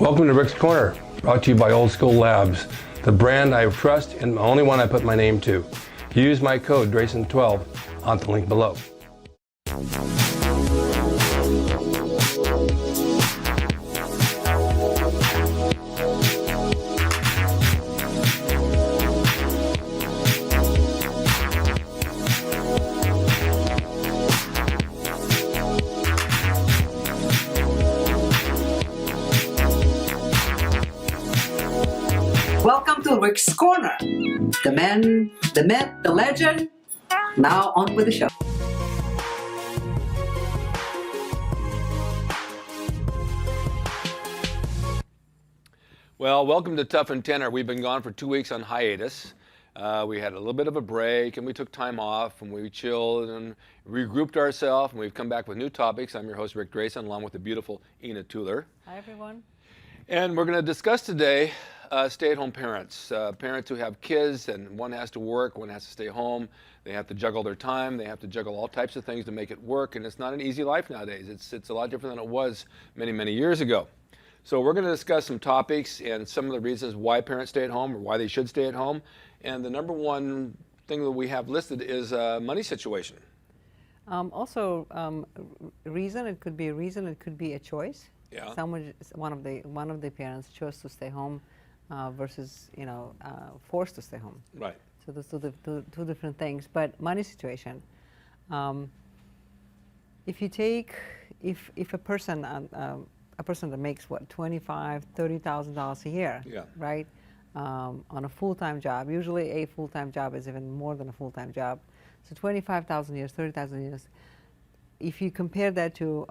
Welcome to Rick's Corner, brought to you by Old School Labs, the brand I trust and the only one I put my name to. Use my code drasin12 on the link below. Welcome to Rick's Corner. The man, the myth, the legend. Now on with the show. Well, welcome to Tough and Tenor. We've been gone for 2 weeks on hiatus. We had a little bit of a break and we took time off and we chilled and regrouped ourselves and we've come back with new topics. I'm your host, Rick Drasin, along with the beautiful Ina Tuller. Hi, everyone. And we're going to discuss today stay-at-home parents, parents who have kids and one has to work, one has to stay home. They have to juggle their time. They have to juggle all types of things to make it work. And it's not an easy life nowadays. It's a lot different than it was many, many years ago. So we're going to discuss some topics and some of the reasons why parents stay at home or why they should stay at home. And the number one thing that we have listed is money situation. Reason, it could be a reason, it could be a choice. Yeah. One of the parents chose to stay home versus forced to stay home. Right. So those are two different things. But money situation. If a person that makes what $25,000-$30,000 a year, Yeah. right, on a full-time job. Usually a full-time job is even more than a full-time job. So 25,000 years, 30,000 years. If you compare that to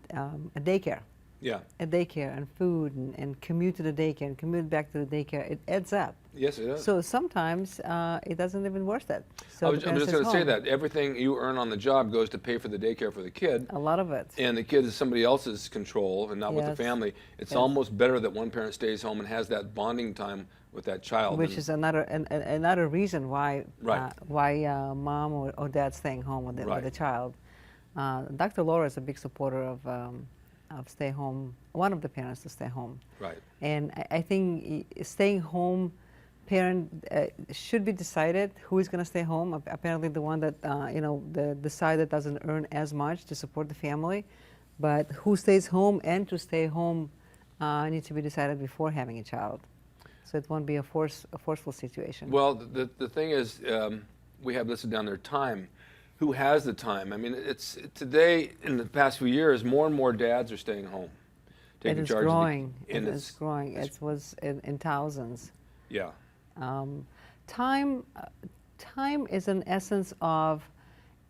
a daycare. Yeah. A daycare and food and commute to the daycare and commute back to the daycare, it adds up. Yes, it does. So sometimes it doesn't even worth it. So I'm just going to say that everything you earn on the job goes to pay for the daycare for the kid. A lot of it. And the kid is somebody else's control and not with the family. It's almost better that one parent stays home and has that bonding time with that child. Which is another reason why Right. Mom or dad staying home with the child. Dr. Laura is a big supporter of stay home, one of the parents to stay home. Right. And I think staying home parent should be decided who is going to stay home. Apparently the one that, the side that doesn't earn as much to support the family. But who stays home and to stay home needs to be decided before having a child. So it won't be a forceful situation. Well, the thing is, we have listed down there time. Who has the time? I mean, it's today, in the past few years, more and more dads are staying home, taking charge. It's growing. It was in thousands. Yeah. Time is an essence of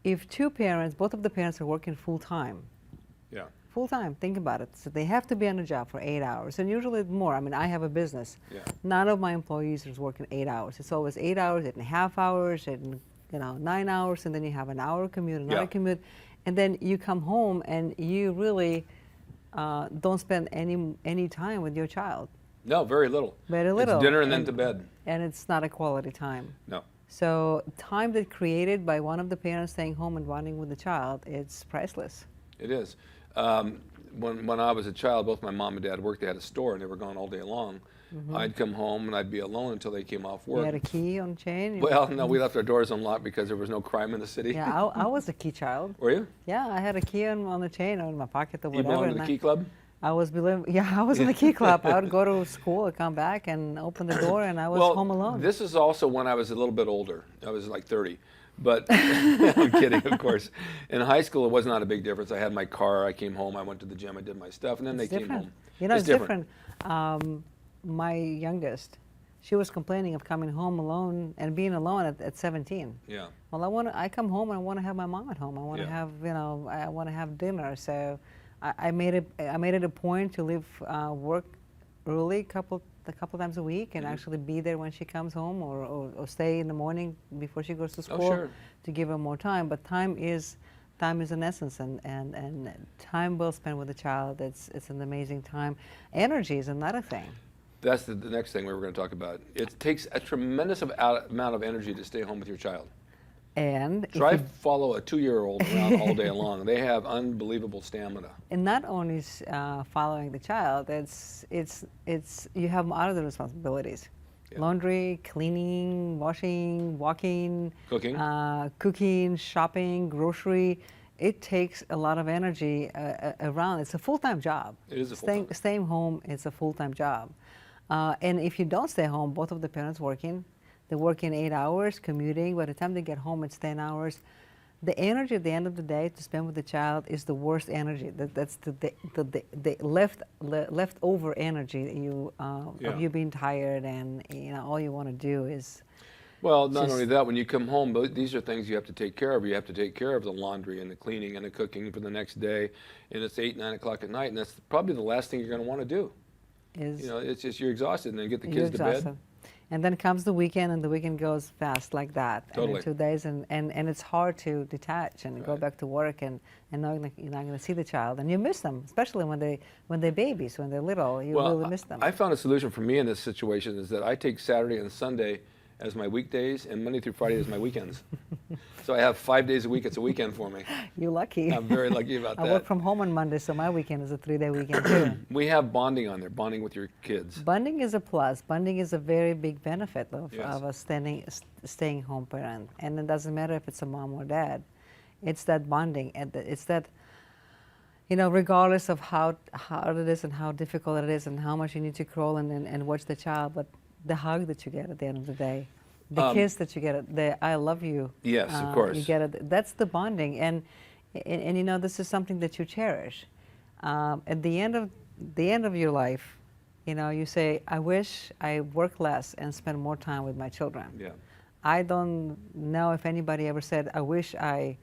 if two parents, both of the parents are working full time. Yeah. Full time, think about it. So they have to be on a job for 8 hours, and usually more. I mean, I have a business. Yeah. None of my employees is working 8 hours. It's always 8 hours, 8.5 hours, 9 hours, and then you have an hour commute, another commute, and then you come home and you really don't spend any time with your child. No, very little. Very little. It's dinner and then to bed. And it's not a quality time. No. So time that created by one of the parents staying home and bonding with the child, it's priceless. It is. When I was a child, both my mom and dad worked. They had a store, and they were gone all day long. Mm-hmm. I'd come home, and I'd be alone until they came off work. You had a key on the chain? Well, no, we left our doors unlocked because there was no crime in the city. Yeah, I was a key child. Were you? Yeah, I had a key on the chain or in my pocket or whatever. You belonged to the key club? I was in the key club. I would go to school, I'd come back and open the door, and I was home alone. This is also when I was a little bit older. I was like 30. But I'm kidding, of course. In high school, it was not a big difference. I had my car, I came home, I went to the gym, I did my stuff, and then they came home. It's different. My youngest, she was complaining of coming home alone and being alone at 17. Yeah. Well, I come home and I want to have my mom at home. I want to have, I want to have dinner. So I made it a point to leave work early, a couple times a week, and actually be there when she comes home, or stay in the morning before she goes to school to give her more time. But time is an essence, and time well spent with a child. It's an amazing time. Energy is another thing. That's the next thing we were going to talk about. It takes a tremendous amount of energy to stay home with your child. And if Try you follow a 2-year-old around all day long. They have unbelievable stamina. and not only following the child, you have other responsibilities, Yeah. laundry, cleaning, washing, walking, Cooking. cooking, shopping, grocery. It takes a lot of energy around. It's a full-time job. It is a full-time. Staying home is a full-time job, and if you don't stay home, both of the parents working. They work in 8 hours, commuting. By the time they get home, it's 10 hours. The energy at the end of the day to spend with the child is the worst energy. That's the leftover energy that Yeah. of you being tired, and all you want to do is. Well, not just- only that, when you come home, these are things you have to take care of. You have to take care of the laundry and the cleaning and the cooking for the next day, and it's 8, 9 o'clock at night, and that's probably the last thing you're going to want to do. Is It's just you're exhausted, and then get the you're kids to bed. exhausted. And then comes the weekend, and the weekend goes fast like that. And Totally. in 2 days, and it's hard to detach and go Right. back to work and know that you're not going to see the child, and you miss them, especially when they're babies, when they're little. You really miss them. I found a solution for me in this situation is that I take Saturday and Sunday as my weekdays, and Monday through Friday as my weekends. So I have 5 days a week. It's a weekend for me. You're lucky. I'm very lucky about I that. work from home on Monday, so my weekend is a 3-day weekend too. We have bonding on there, bonding with your kids. Bonding is a plus. Bonding is a very big benefit of, Yes. of a staying home parent. And it doesn't matter if it's a mom or dad. It's that bonding. And it's that, regardless of how hard it is and how difficult it is and how much you need to crawl and watch the child, but the hug that you get at the end of the day, the kiss that you get, the I love you. Yes, of course. You get it. That's the bonding. And this is something that you cherish. At the end of your life, you say, I wish I worked less and spent more time with my children. Yeah. I don't know if anybody ever said, I wish I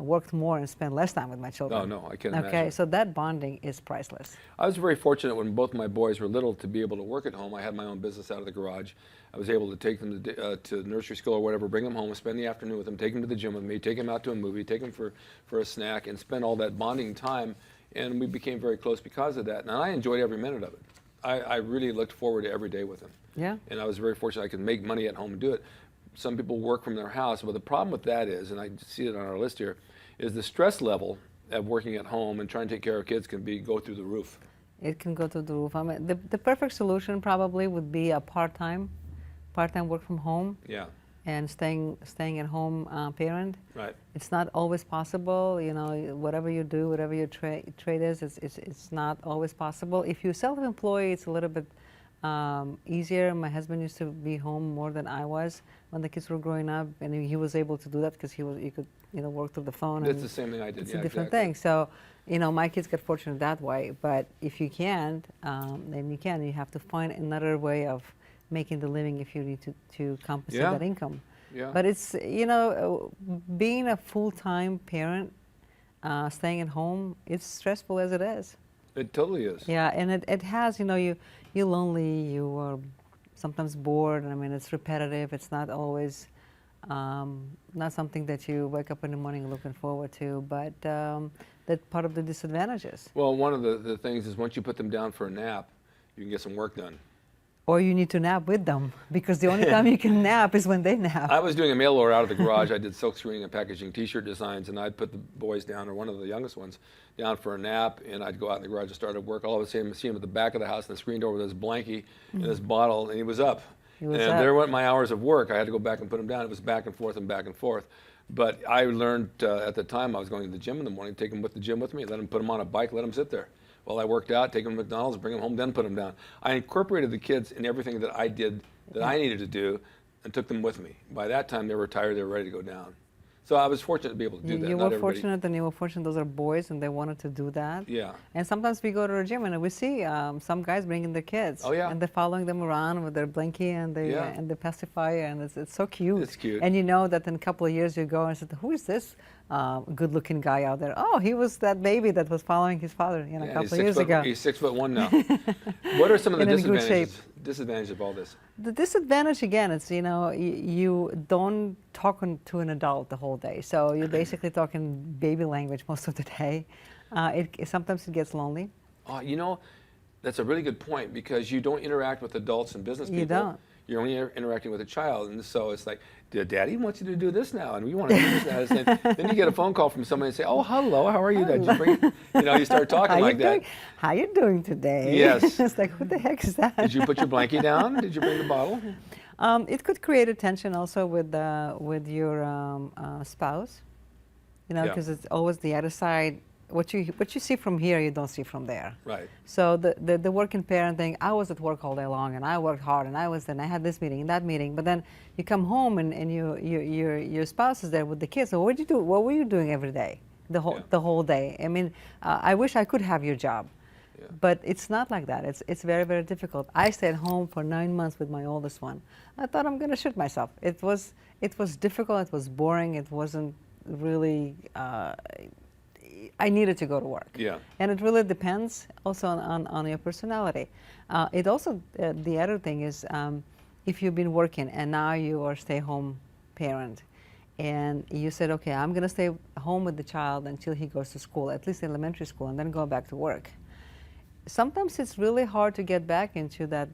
worked more and spent less time with my children. Oh, no, I can't Okay, imagine. so that bonding is priceless. I was very fortunate when both my boys were little to be able to work at home. I had my own business out of the garage. I was able to take them to nursery school or whatever, bring them home, spend the afternoon with them, take them to the gym with me, take them out to a movie, take them for a snack, and spend all that bonding time. And we became very close because of that. And I enjoyed every minute of it. I really looked forward to every day with them. Yeah. And I was very fortunate I could make money at home and do it. Some people work from their house, but the problem with that is, and I see it on our list here, is the stress level of working at home and trying to take care of kids can go through the roof. It can go to the roof. I mean, the perfect solution probably would be a part-time work from home Yeah, and staying at home parent. right. It's not always possible. Whatever you do, whatever your trade is, it's not always possible. If you're self-employed, it's a little bit easier. My husband used to be home more than I was when the kids were growing up, and he was able to do that because he could work through the phone. That's and the same thing I did. It's Yeah, a different exactly. thing. So, my kids got fortunate that way. But if you can't, then you can. You have to find another way of making the living if you need to compensate Yeah. that income. Yeah. But it's, being a full-time parent, staying at home, it's stressful as it is. It totally is. Yeah, and it has, you're lonely, you are sometimes bored. I mean, it's repetitive. It's not always, not something that you wake up in the morning looking forward to, but that's part of the disadvantages. Well, one of the things is once you put them down for a nap, you can get some work done. Or you need to nap with them, because the only time you can nap is when they nap. I was doing a mail order out of the garage. I did silk screening and packaging T-shirt designs, and I'd put the boys down, or one of the youngest ones, down for a nap, and I'd go out in the garage and start work. All of a sudden, I see him at the back of the house in the screen door with his blankie and his bottle, and he was up. He was and up. there went my hours of work. I had to go back and put him down. It was back and forth and back and forth. But I learned at the time I was going to the gym in the morning, take him with the gym with me, let him put him on a bike, let him sit there. While I worked out, take them to McDonald's, bring them home, then put them down. I incorporated the kids in everything that I did that I needed to do and took them with me. By that time, they were tired, they were ready to go down. So I was fortunate to be able to do that. You Not were everybody- fortunate, and you were fortunate those are boys and they wanted to do that. Yeah. And sometimes we go to the gym and we see some guys bringing their kids. Oh, yeah. And they're following them around with their blankie and Yeah. the pacifier, and it's so cute. It's cute. And you know that in a couple of years you go and say, who is this good-looking guy out there? Oh, he was that baby that was following his father, a Yeah, couple of years ago. He's 6'1" now. What are some of the And in good shape. disadvantages of all this? The disadvantage, again, it's, you don't talk to an adult the whole day. So you're basically talking baby language most of the day. Sometimes it gets lonely. That's a really good point, because you don't interact with adults and business people. You don't. you're only interacting with a child. And so it's like, Daddy wants you to do this now, and we want to do this now. And then you get a phone call from somebody and say, oh, hello, how are you? Did you bring, you start talking like that. How you doing today? Yes. It's like, what the heck is that? Did you put your blankie down? Did you bring the bottle? It could create a tension also with your spouse, because it's always the other side. What you see from here, you don't see from there. Right. So the working parent thing, I was at work all day long, and I worked hard, and I had this meeting and that meeting, but then you come home and your spouse is there with the kids. So what did you do? What were you doing every day, the whole day? I mean, I wish I could have your job, but it's not like that. It's very, very difficult. I stayed home for 9 months with my oldest one. I thought I'm going to shoot myself. It was difficult. It was boring. It wasn't really. I needed to go to work. Yeah. And it really depends also on your personality. It also, the other thing is, if you've been working and now you are a stay-home parent, and you said, okay, I'm going to stay home with the child until he goes to school, at least elementary school, and then go back to work. Sometimes it's really hard to get back into that,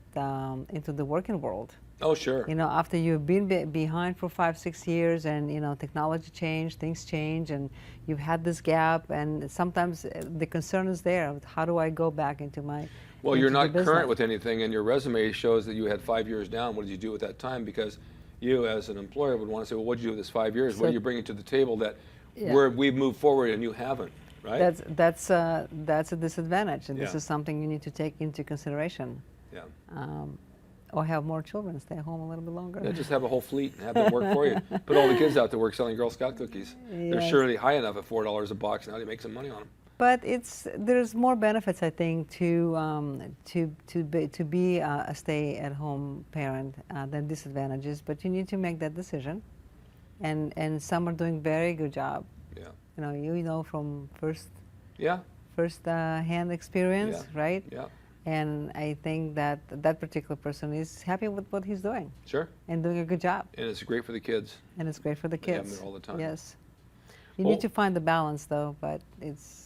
into the working world. Oh, sure. After you've been behind for 5-6 years, and technology changed, things change, and you've had this gap, and sometimes the concern is there. How do I go back into my? Well, you're not current with anything, and your resume shows that you had 5 years down. What did you do at that time? Because you, as an employer, would want to say, well, what did you do with this 5 years? What are you bringing to the table that we've moved forward and you haven't? Right. That's a disadvantage, and this is something you need to take into consideration. Yeah. Or have more children, stay home a little bit longer. Yeah, just have a whole fleet and have them work for you. Put all the kids out to work selling Girl Scout cookies. Yes. They're surely high enough at $4 a box now to make some money on them. But there's more benefits, I think, to be a stay-at-home parent than disadvantages. But you need to make that decision, and some are doing very good job. Yeah. From first Yeah. hand experience, right? Yeah. And I think that particular person is happy with what he's doing. Sure. And doing a good job. And it's great for the kids. And it's great for the They have kids. them all the time. Yes. You need to find the balance, though, but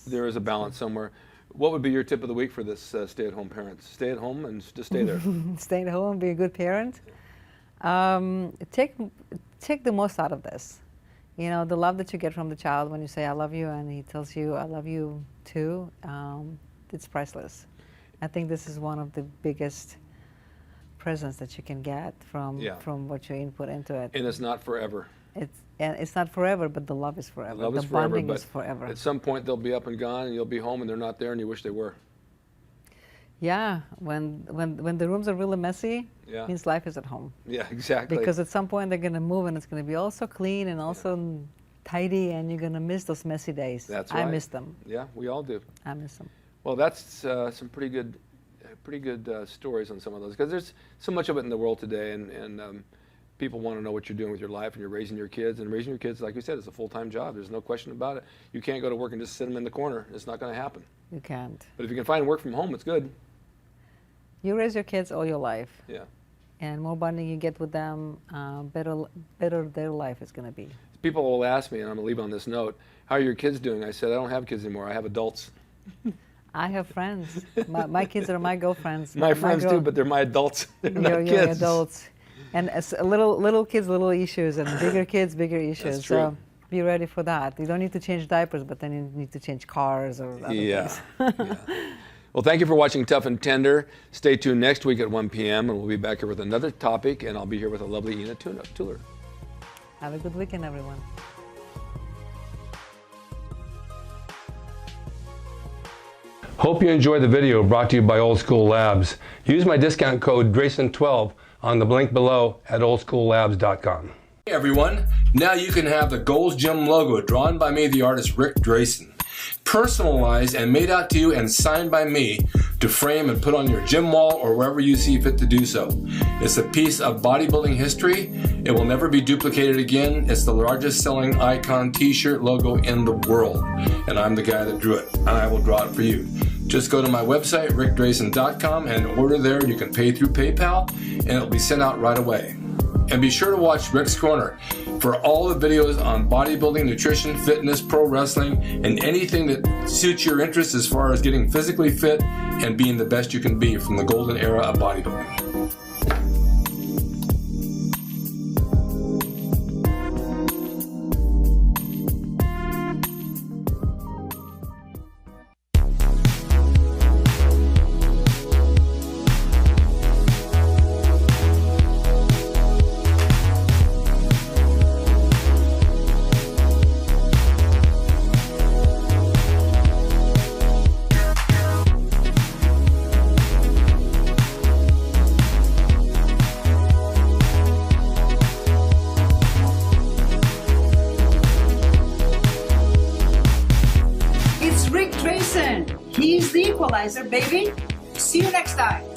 there is a balance somewhere. What would be your tip of the week for this stay-at-home parents? Stay at home and just stay there. Stay at home, be a good parent. Take the most out of this. The love that you get from the child when you say, I love you, and he tells you, I love you too, it's priceless. I think this is one of the biggest presents that you can get from what you input into it. And it's not forever. It's not forever, but the love is forever. The love is forever, bonding is forever. At some point they'll be up and gone, and you'll be home, and they're not there, and you wish they were. Yeah, when the rooms are really messy, means life is at home. Yeah, exactly. Because at some point they're going to move, and it's going to be all so clean and also tidy, and you're going to miss those messy days. That's right. I miss them. Yeah, we all do. I miss them. Well, that's some pretty good stories on some of those, because there's so much of it in the world today, and people want to know what you're doing with your life, and you're raising your kids, and raising your kids, like you said, is a full-time job. There's no question about it. You can't go to work and just sit them in the corner. It's not going to happen. You can't. But if you can find work from home, it's good. You raise your kids all your life. Yeah. And more bonding you get with them, better their life is going to be. People will ask me, and I'm going to leave on this note, how are your kids doing? I said, I don't have kids anymore. I have adults. I have friends. My kids are my girlfriends. My friends too, but they're my adults. They're not kids. Your adults. And as little kids, little issues, and bigger kids, bigger issues. That's true. So be ready for that. You don't need to change diapers, but then you need to change cars or other things. Well, thank you for watching Tough and Tender. Stay tuned next week at 1 p.m. and we'll be back here with another topic, and I'll be here with a lovely Ina Tuller. Have a good weekend, everyone. Hope you enjoyed the video brought to you by Old School Labs. Use my discount code DRASIN12 on the link below at oldschoollabs.com. Hey everyone, now you can have the Gold's Gym logo drawn by me, the artist Rick Drasin, personalized and made out to you and signed by me to frame and put on your gym wall or wherever you see fit to do so. It's a piece of bodybuilding history. It will never be duplicated again. It's the largest selling icon t-shirt logo in the world, and I'm the guy that drew it, and I will draw it for you. Just go to my website, rickdrasin.com, and order there. You can pay through PayPal, and it'll be sent out right away. And be sure to watch Rick's Corner for all the videos on bodybuilding, nutrition, fitness, pro wrestling, and anything that suits your interest as far as getting physically fit and being the best you can be from the golden era of bodybuilding. is the equalizer, baby. See you next time.